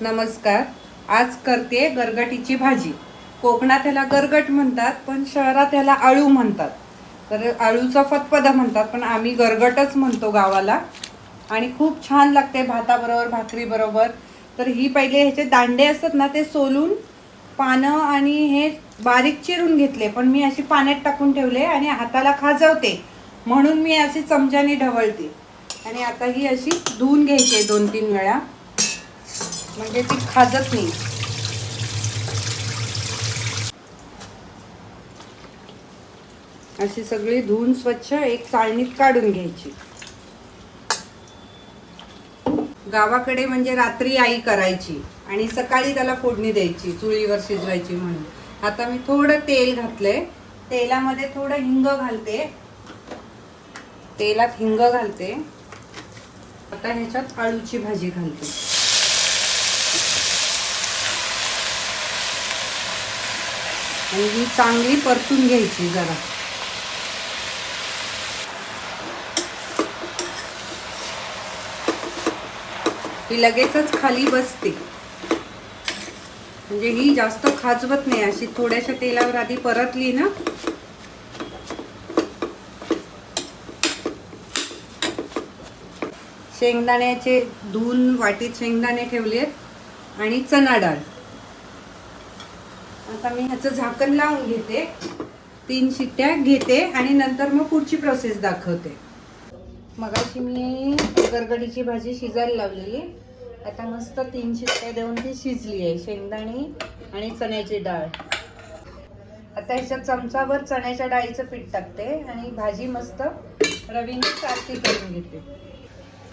नमस्कार. आज करते गरगटीची भाजी. कोकणात ह्याला गरगट म्हणतात, पण शहरात ह्याला आळू म्हणतात. तर आळूचा फतफदा म्हणतात, पण आम्ही गरगटच म्हणतो गावाला. आणि खूप छान लागते भाताबरोबर, भाकरीबरोबर. तर ही पहिले ह्याचे दांडे असतात ना, ते सोलून पानं आणि हे बारीक चिरून घेतले, पण मी अशी पाण्यात टाकून ठेवले आणि हाताला खाजवते म्हणून मी अशी चमच्याने ढवळते. आणि आता ही अशी धुवून घ्यायची 2-3 वेळा, म्हणजे ती खाजत नाही. अशी सगळी धुवून स्वच्छ एक चाळणीत काढून घ्यायची. गावाकडे म्हणजे रात्री आई करायची आणि सकाळी त्याला फोडणी द्यायची, चुलीवर शिजवायची म्हणून. आता मी थोडं तेल घातलंय, तेलामध्ये थोडं हिंग घालते. तेलात हिंग घालते. आता ह्याच्यात आळूची भाजी घालते. आणि ही चांगली परतून घ्यायची जरा. ही लगेचच खाली बसते, म्हणजे ही जास्त खाजवत नाही. अशी थोड्याशा तेलावर आधी परतली ना, शेंगदाण्याचे धुवून वाटीत शेंगदाणे ठेवलेत आणि चणा डाळ. आता मी ह्याचं झाकण लावून घेते, 3 शिट्ट्या घेते आणि नंतर मग पुढची प्रोसेस दाखवते. मगाशी मी गरगटीची भाजी शिजायला लावलेली. आता मस्त 3 शिट्ट्या देऊन ती शिजली आहे. शेंगदाणे आणि चण्याची डाळ. आता ह्याच्यात चमचाभर चण्याच्या डाळीचं पीठ टाकते आणि भाजी मस्त रवीने सारखी करून घेते.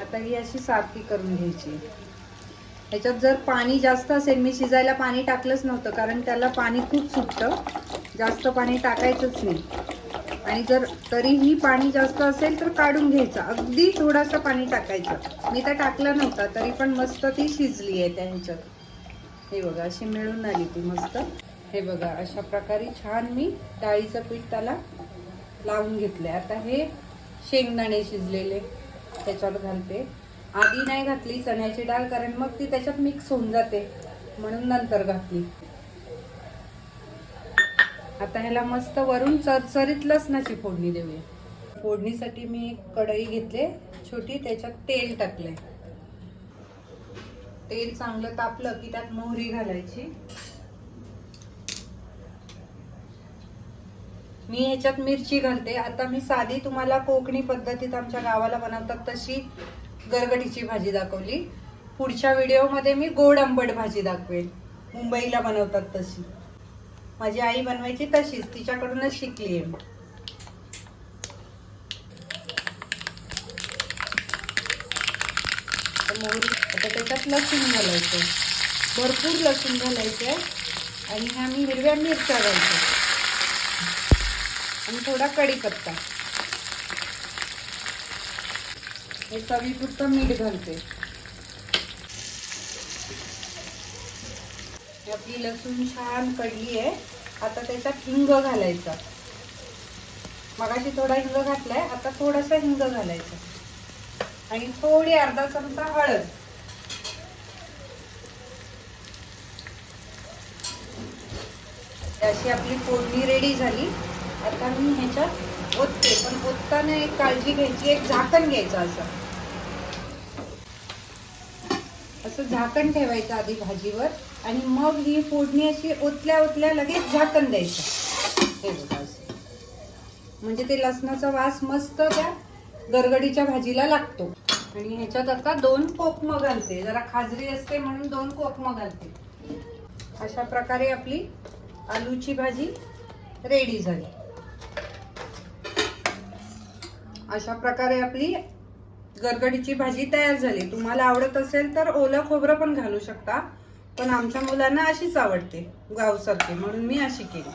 आता ही अशी सारखी करून घ्यायची. ह्याच्यात जर पाणी जास्त असेल, मी शिजायला पाणी टाकलंच नव्हतं कारण त्याला पाणी खूप सुटतं, जास्त पाणी टाकायचंच नाही. आणि जर तरीही पाणी जास्त असेल तर काढून घ्यायचं, अगदी थोडासा पाणी टाकायचं. मी तर टाकलं नव्हता तरी पण मस्त ती शिजली आहे त्या ह्याच्यात. हे बघा अशी मिळून आली ती मस्त. हे बघा अशा प्रकारे छान मी डाळीचं पीठ त्याला लावून घेतलंय. आता हे शेंगदाणे शिजलेले त्याच्यात घालते. आधी नाही घातली चण्याची डाळ कारण मग ती त्याच्यात मिक्स होऊन जाते, म्हणून नंतर घातली. आता ह्याला मस्त वरून चरचरीत लसणाची फोडणी देऊया. फोडणीसाठी मी एक कढई घेतले छोटी, त्याच्यात तेल टाकले. तेल चांगलं तापलं की त्यात मोहरी घालायची. मी ह्याच्यात मिरची घालते. आता मी साधी तुम्हाला कोकणी पद्धतीत आमच्या गावाला बनवतात तशी गरगटीची भाजी दाखवली. पुढच्या व्हिडिओमध्ये मी गोड आंबट भाजी दाखवेल, मुंबईला बनवतात तशी. माझी आई बनवायची तशीच, तिच्याकडूनच शिकली आहे. मोहरी. आता त्याच्यात लसूण घालायचं, भरपूर लसूण घालायचं आणि ह्या मी हिरव्या मिरच्या घालतो आणि थोडा कढीपत्ता. हे चवीपुरतं मीठ घालते. आपली लसूण छान कढली आहे. आता त्याच्यात हिंग घालायचा. मगाशी थोडा हिंग घातलाय, आता थोडासा हिंग घालायचा आणि थोडी अर्धा चमचा हळद. अशी आपली फोडणी रेडी झाली. आता मी ह्याच्यात ओतते, पण ओतताना एक काळजी घ्यायची, एक झाकण घ्यायचं. असं झाकण ठेवायचं आधी भाजीवर आणि मग ही फोडणी अशी ओतल्या ओतल्या लगेच झाकण द्यायचं. हे बघा असं, म्हणजे ते लसणाचा वास मस्त त्या गरगटीच्या भाजीला लागतो. आणि ह्याच्यात आता 2 कोकम घालते, जरा खाजरी असते म्हणून 2 कोकम घालते. अशा प्रकारे आपली आलूची भाजी रेडी झाली. अशा प्रकारे आपली गरगटीची भाजी तयार झाली. तुम्हाला आवडत असेल तर ओलं खोबरं पण घालू शकता, पण आमच्या मुलांना अशीच आवडते गावसारखी, म्हणून मी अशी केली.